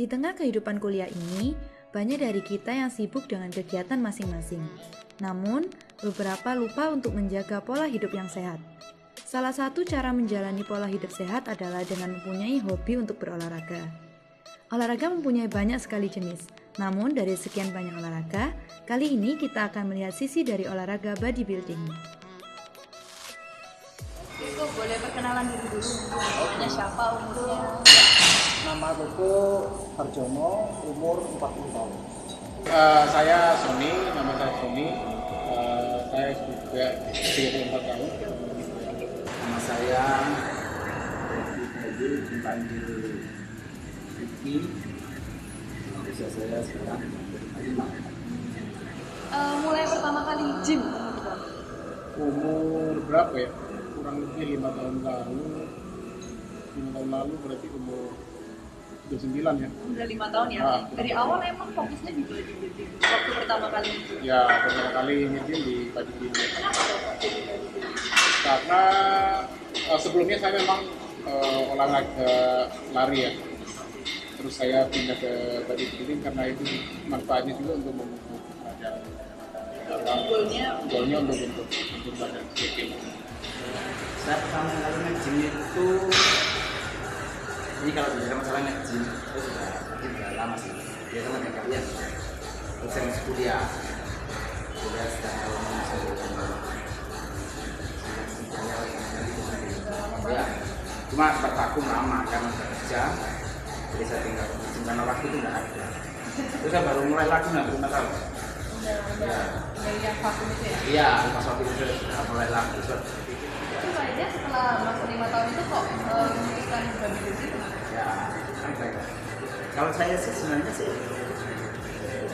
Di tengah kehidupan kuliah ini, banyak dari kita yang sibuk dengan kegiatan masing-masing. Namun, beberapa lupa untuk menjaga pola hidup yang sehat. Salah satu cara menjalani pola hidup sehat adalah dengan mempunyai hobi untuk berolahraga. Olahraga mempunyai banyak sekali jenis. Namun, dari sekian banyak olahraga, kali ini kita akan melihat sisi dari olahraga bodybuilding. Koko, boleh perkenalan diri dulu? Namanya siapa, umurnya? Nama Koko Harjono, umur 40 tahun. Saya Sony, nama saya Sony. Saya juga 34 tahun. Nama saya dipanggil Vicky. Usia saya sekarang 5. Mulai pertama kali gym? Umur berapa ya? Kurang lebih 5 tahun lalu. 5 tahun lalu berarti umur 29 ya? Udah 5 tahun ya? Dari awal emang fokusnya di bodybuilding? Waktu pertama kali itu? Ya, pertama kali nge-gym di bodybuilding. Kenapa kok jadi bodybuilding? Karena sebelumnya saya memang olahraga lari ya. Terus saya pindah ke bodybuilding karena itu manfaatnya juga untuk membentuk badan. Goalnya untuk badan sedikit. Saya pertama kali nge-gym itu, ini kalau bicara masalah nge-gym, itu sudah lama sih. Dia sama kayak kalian. Terus saya masih kuliah sedang ya, cuma bervakum lama karena kerja, jadi saya tinggal nge-gym karena waktu itu nggak ada. Terus saya baru mulai lagi nanti tahun. Dari yang vakum itu ya? Iya, pas waktu itu sudah mulai lagi. Terus akhirnya setelah masuk 5 tahun itu kok memutuskan bodybuilding? Ya, kan baik. Kalau saya sih sebenarnya sih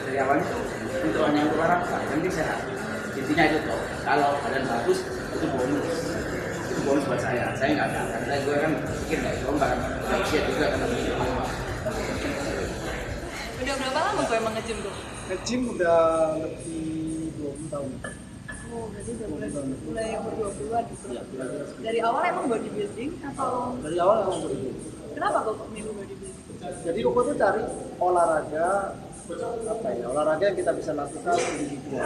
dari awalnya tuh untuk hanya untuk olahraga, yang penting sehat. Intinya itu tuh, kalau badan bagus itu bonus buat saya. Saya nggak ada, karena gue kan pikir nggak itu nggak usia juga kan lebih lama. Udah berapa lama gue emang nge-gym tuh? Nge-gym udah lebih 20 tahun. Oh, berarti udah mulai umur 20-an gitu? Ya, kira-kira segitu. Dari awal emang bodybuilding atau Dari awal emang begitu. kenapa kok milih bodybuilding? Jadi Koko tuh cari olahraga olahraga yang kita bisa lakukan individual.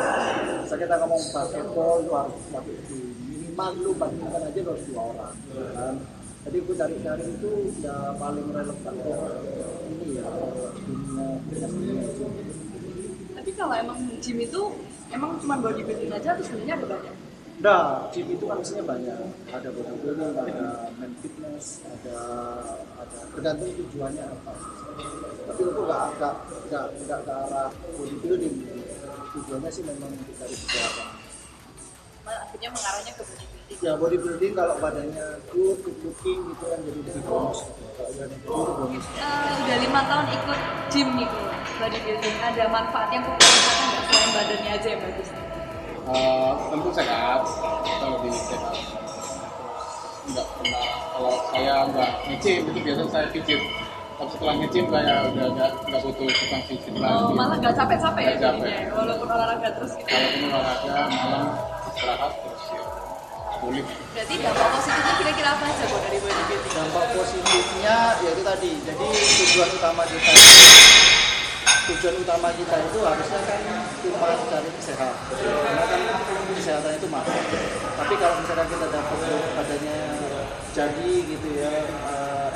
Bisa kita ngomong basketball itu harus pakai tim, minimal lu badminton aja harus 2 orang, kan? Jadi gue cari itu ya paling relevan ya ini ya dunia itu. Tapi kalau emang gym itu emang cuma bodybuilding aja atau sebenarnya ada banyak? Nah, gym itu kan isinya banyak. Ada bodybuilding, ada main fitness, ada tergantung tujuannya apa. Tapi itu nggak ke arah bodybuilding. Tujuannya sih memang untuk cari kesehatan. Akhirnya mengarahnya ke bodybuilding. Ya bodybuilding kalau badannya good looking gitu kan jadi lebih bonus. Kalau badannya good itu bonus. Udah 5 tahun ikut gym nih bodybuilding. Ada manfaat yang kok rasakan nggak selain badannya aja yang bagus? Tentu sehat, kita lebih sehat. Nggak pernah, kalau saya nggak nge-gym itu biasanya saya pijit. Tapi setelah nge-gym saya udah nggak butuh tukang pijit lagi. Malah nggak capek-capek ya Nggak capek. jadinya, walaupun olahraga terus gitu. Kalaupun olahraga malam istirahat terus ya pulih. Berarti dampak positifnya kira-kira apa aja kok dari bodybuilding? Dampak positifnya ya itu tadi. Jadi tujuan utama kita itu harusnya kan cuma cari kesehatan. Karena kan kesehatan itu mahal. Tapi kalau misalkan kita dapat badannya jadi gitu ya,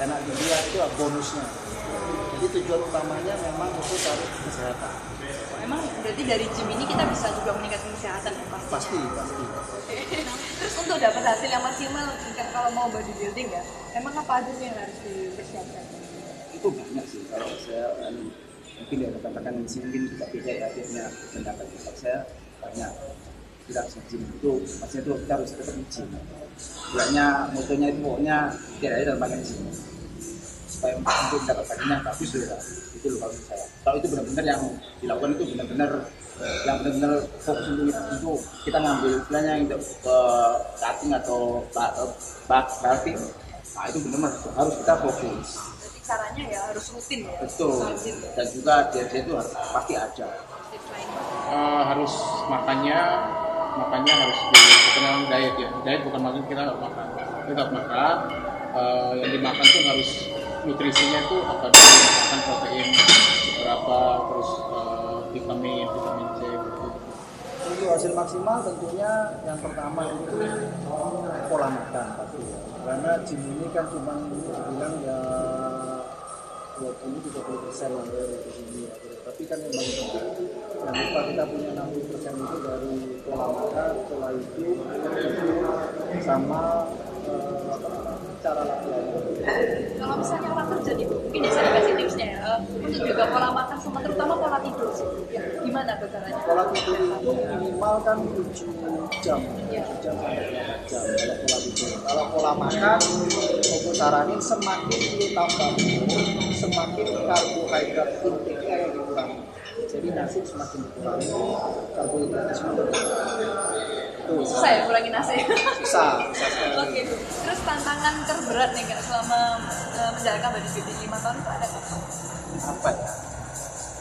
enak dilihat itu bonusnya. Jadi tujuan utamanya memang untuk cari kesehatan. Emang berarti dari gym ini kita bisa juga meningkatkan kesehatan ya pasti? Pasti. Terus untuk dapat hasil yang maksimal kalau mau bodybuilding ya, emang apa aja sih yang harus dipersiapkan? Itu banyak sih kalau saya mungkin ya katakan mungkin kita beda ya akhirnya pendapat kita. Saya banyak tidak bisa gym itu maksudnya itu kita harus tetap gym. Bilangnya motonya itu pokoknya tidak ada dalam pakai gym supaya untuk mendapat badannya bagus loh, itu loh kalau saya. Kalau itu benar-benar yang dilakukan itu benar-benar fokus untuk itu kita ngambil istilahnya untuk cutting atau bulking, nah itu benar-benar harus kita fokus. Jadi caranya ya harus rutin ya? Betul, dan juga diet itu pasti ada. Harus makannya harus dikenal diet ya. Diet bukan makan kita nggak makan, tetap makan. Yang dimakan tuh harus nutrisinya itu apa dulu, misalkan protein berapa, terus vitamin C gitu. Untuk hasil maksimal tentunya yang pertama itu pola makan pasti ya. Karena gym ini kan cuma bilang ya 20-30% lah ya dari sini ya. Tapi kan yang paling penting jangan lupa kita punya 60% itu dari pola makan, pola hidup, sama cara latihan. Kalau misalnya orang kerja nih Bu, mungkin bisa dikasih tipsnya ya, untuk juga pola makan sama terutama pola tidur sih. Ya, gimana tuh caranya? Pola tidur itu minimal kan 7 jam, 7 jam sampai 8 jam kalau pola tidur. Kalau pola makan, aku saranin semakin lu tambah umur, semakin karbohidrat intake-nya yang dikurangi. Jadi nasi semakin dikurangi, karbohidratnya semakin dikurangi. Susah ya ngurangin nasi? Susah sekali. Oke Bu. Terus tantangan terberat nih Kak selama menjalankan bodybuilding 5 tahun itu ada apa? Apa ya?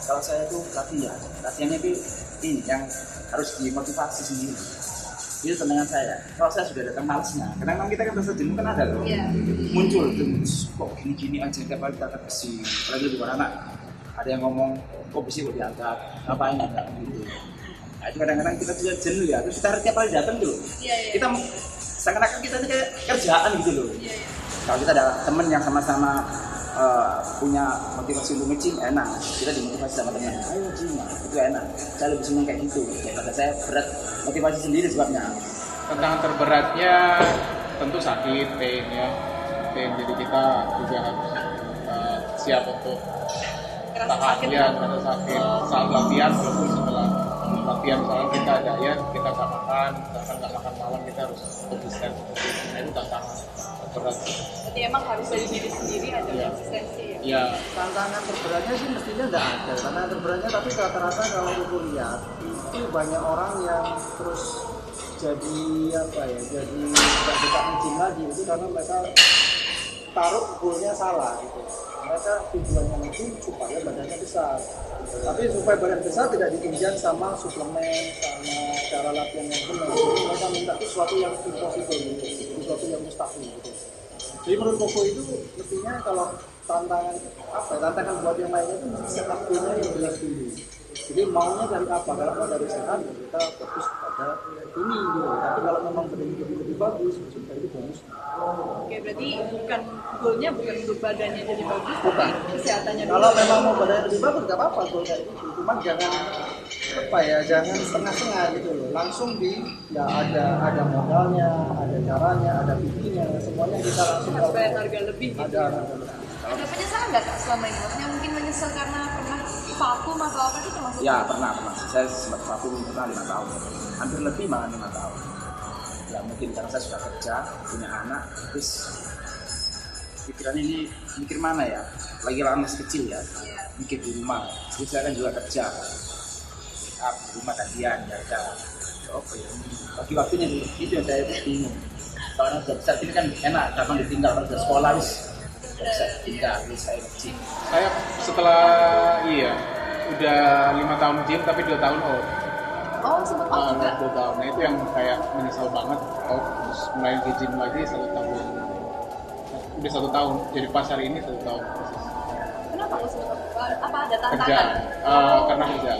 Kalau saya tuh latihannya itu ini yang harus dimotivasi sendiri. Itu tendangan saya. Kalau saya sudah datang malesnya, kadang-kadang kita kan rasa jenuh kan ada loh. Iya. Muncul tuh, kok gini-gini aja tiap kali kita angkat besi. Apalagi di anak ada yang ngomong kok besi kok diangkat, ngapain angkat gitu. Nah, itu kadang-kadang kita juga jenuh ya. Terus kita tiap kali datang tuh, kita seakan-akan kita tuh kayak kerjaan gitu loh. Kalau kita ada temen yang sama-sama punya motivasi untuk nge-gym, enak. Kita dimotivasi sama teman, ayo gym, itu enak. Saya lebih senang kayak gitu. Daripada saya berat motivasi sendiri sebabnya. Tantangan terberatnya tentu sakit, pain ya. Pain, jadi kita juga harus siap untuk tahan ya, karena sakit saat latihan walaupun setelah latihan misalkan kita diet, kita nggak makan, misalkan nggak makan malam, kita harus konsisten. Nah, itu tantangan berat. Berarti emang harus dari diri sendiri ada konsistensi ya? Ya, Tantangan terberatnya sih mestinya nggak ada. Tantangan terberatnya tapi rata-rata kalau aku lihat itu banyak orang yang terus jadi apa ya, jadi nggak suka nge-gym lagi itu karena mereka taruh goalnya salah gitu. Mereka tujuannya nge-gym supaya badannya besar. Tapi supaya badan besar tidak ditunjang sama suplemen, sama cara latihan yang benar. Jadi mereka minta sesuatu yang impossible gitu, sesuatu yang mustahil gitu. Jadi menurut Koko itu mestinya kalau tantangan apa? Tantangan buat yang lainnya itu mesti set up goalnya yang jelas dulu. Jadi maunya dari apa? Kalau mau dari sehat kita fokus pada ini gitu. Tapi kalau memang badannya lebih bagus, kita itu bonus. Oke, berarti goalnya bukan untuk badannya jadi bagus, tapi kesehatannya dulu. Kalau memang mau badannya lebih bagus nggak apa-apa goalnya itu. Cuman jangan apa ya, jangan setengah-setengah gitu loh. Langsung ya ada modalnya, ada caranya, ada bikinnya, semuanya kita langsung harus bayar harga lebih gitu. ada harga lebih. Ada penyesalan nggak Kak selama ini? Maksudnya mungkin menyesal karena pernah vakum atau apa itu termasuk? Ya pernah. Saya sempat vakum pernah 5 tahun, hampir lebih malah 5 tahun. Ya mungkin karena saya sudah kerja, punya anak, terus pikiran ini mikir mana ya? Lagi masih kecil ya, mikir di rumah. Terus saya kan juga kerja, di rumah kajian, jaga. Oke, bagi waktunya itu yang saya bingung. Kalau sudah besar ini kan enak, kapan ditinggal kalau sudah sekolah wis bisa tinggal, saya kecil. saya setelah udah 5 tahun gym tapi 2 tahun out. Oh, sempat out juga? 2 tahun, nah itu yang kayak menyesal banget. Terus mulai ke gym lagi 1 tahun. Udah 1 tahun, jadi pas hari ini 1 tahun. Kenapa kok sempat out? Apa ada Kerja, tantangan? karena kerja.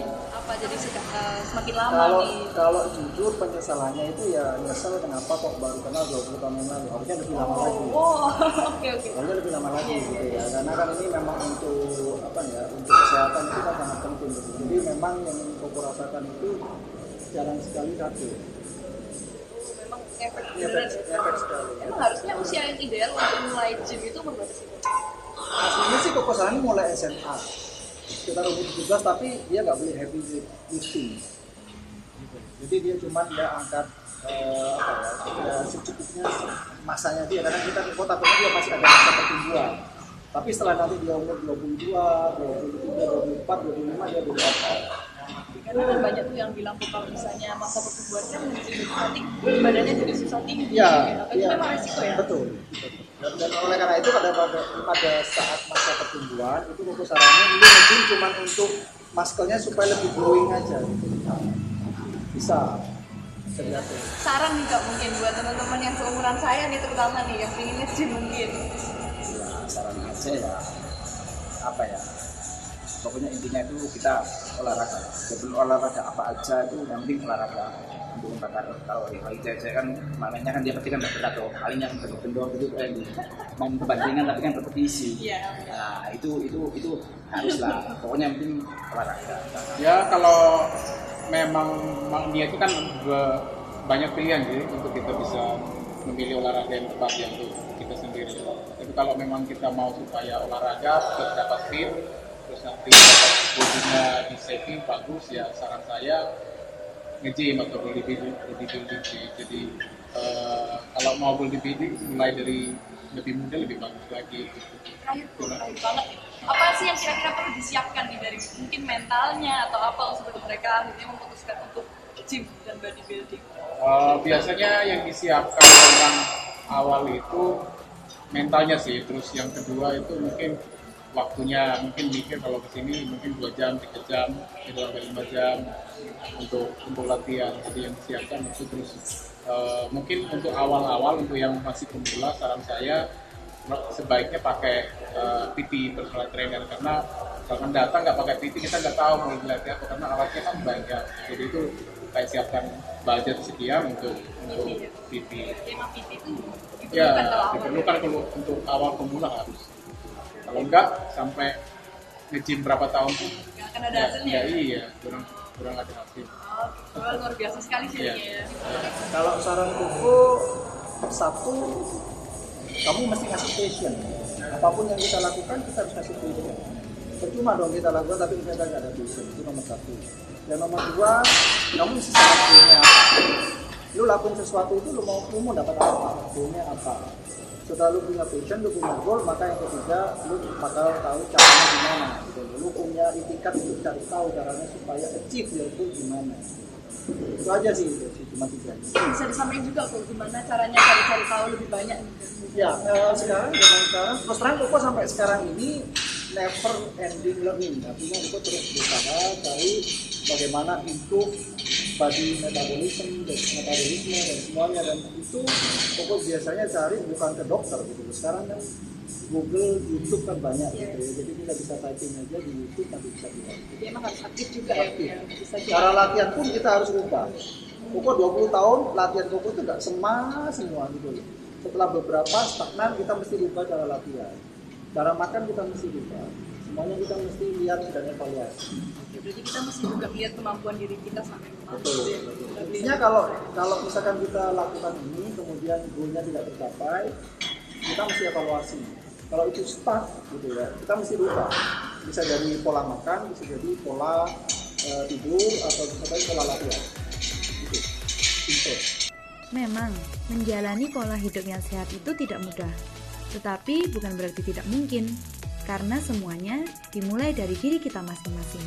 Apa jadi sudah semakin lama nih? Kalau jujur penyesalannya itu ya nyesel kenapa kok baru kenal 20 tahun yang lalu, harusnya lebih lama lagi. Oh, oke. Harusnya lebih lama lagi gitu ya, karena kan ini memang untuk apa ya, untuk kesehatan itu kan sangat penting gitu. Jadi memang yang Koko rasakan itu jarang sekali satu. Memang efek beneran. Efek sekali. Emang harusnya usia yang ideal untuk mulai gym itu berapa sih? Aslinya sih Koko sarannya mulai SMA sekitar umur 17, tapi dia nggak boleh heavy lifting. Jadi dia cuma angkat secukupnya masanya dia, karena kita takutnya dia masih ada masa pertumbuhan. Tapi setelah nanti dia umur 22, 23, 24, 25 dia boleh angkat. Karena kan banyak tuh yang bilang kalau misalnya masa pertumbuhan kan nanti badannya jadi susah tinggi. Iya, Itu memang resiko ya? Betul. Dan oleh karena itu pada saat masa pertumbuhan itu Koko sarannya ini mungkin cuma untuk muscle-nya supaya lebih glowing aja. Bisa diatur. Saran nih Kak mungkin buat teman-teman yang seumuran saya nih terutama nih yang ingin nge-gym mungkin. saran aja ya apa ya, pokoknya intinya itu kita olahraga. Jadi olahraga apa aja itu yang penting olahraga untuk membakar kalori. Kalau cewek kan makanya kan dia pasti kan berat tuh, paling yang gendong gitu kayak main kebantingan tapi kan berkompetisi. Nah itu haruslah, pokoknya yang penting olahraga. Ya kalau memang dia itu kan banyak pilihan sih untuk kita bisa memilih olahraga yang tepat ya untuk kita sendiri. Tapi kalau memang kita mau supaya olahraga terus dapat fit, terus nanti dapat bodinya di saving bagus, ya saran saya nge-gym atau bodybuilding sih. Jadi kalau mau bodybuilding mulai dari lebih muda lebih bagus lagi. Terakhir banget. Apa sih yang kira-kira perlu disiapkan nih dari mungkin mentalnya atau apa sebelum mereka akhirnya memutuskan untuk gym dan bodybuilding? Biasanya yang disiapkan orang awal itu mentalnya sih, terus yang kedua itu mungkin waktunya, mungkin mikir kalau kesini mungkin 2 jam, 3 jam, 5 jam untuk latihan. Jadi yang disiapkan itu terus mungkin untuk awal-awal untuk yang masih pemula saran saya sebaiknya pakai PT personal trainer, karena kalau datang nggak pakai PT kita nggak tahu mau dilatih apa karena alatnya kan banyak. Jadi itu kayak siapkan budget sekian untuk PT. Tema PT itu Ya diperlukan kalau untuk awal pemula harus. Kalau enggak sampai nge-gym berapa tahun pun nggak akan ada hasilnya. Iya, kurang ada hasil. Luar biasa sekali sih ya. Kalau saran Koko, satu, kamu mesti kasih passion. Apapun yang kita lakukan kita harus kasih passion. Percuma dong kita lakukan tapi kita nggak ada passion, itu nomor 1. Dan nomor 2, kamu mesti sadar goalnya apa. Lu lakukan sesuatu itu lu mau dapat apa, goalnya apa. Setelah lu punya passion, lu punya goal, maka yang ketiga lu bakal tahu caranya gimana. Gitu. Lu punya itikat untuk cari tahu caranya supaya achieve your goal gimana. Itu aja sih, cuma 3. Bisa disampaikan juga kok gimana caranya cari tahu lebih banyak. Ya, sekarang terus terang Koko sampai sekarang ini never ending learning. Artinya Koko terus berusaha cari bagaimana improve body metabolisme dan semuanya, dan itu Koko biasanya cari bukan ke dokter gitu. Sekarang kan Google, YouTube kan banyak gitu ya. Jadi kita bisa typing aja di YouTube nanti bisa lihat. Jadi emang harus aktif juga ya. Bisa Cara latihan pun kita harus ubah. Koko 20 tahun latihan Koko itu nggak semua gitu. Setelah beberapa stagnan kita mesti ubah cara latihan. Cara makan kita mesti ubah. Semuanya kita mesti lihat dan evaluasi. Jadi kita mesti juga lihat kemampuan diri kita sampai kemana. Betul. Intinya kalau misalkan kita lakukan ini kemudian goalnya tidak tercapai, kita mesti evaluasi. Kalau itu stuck gitu ya, kita mesti rubah. Bisa jadi pola makan, bisa jadi pola tidur, atau bisa jadi pola latihan. Gitu. Simple. Memang, menjalani pola hidup yang sehat itu tidak mudah. Tetapi bukan berarti tidak mungkin, karena semuanya dimulai dari diri kita masing-masing.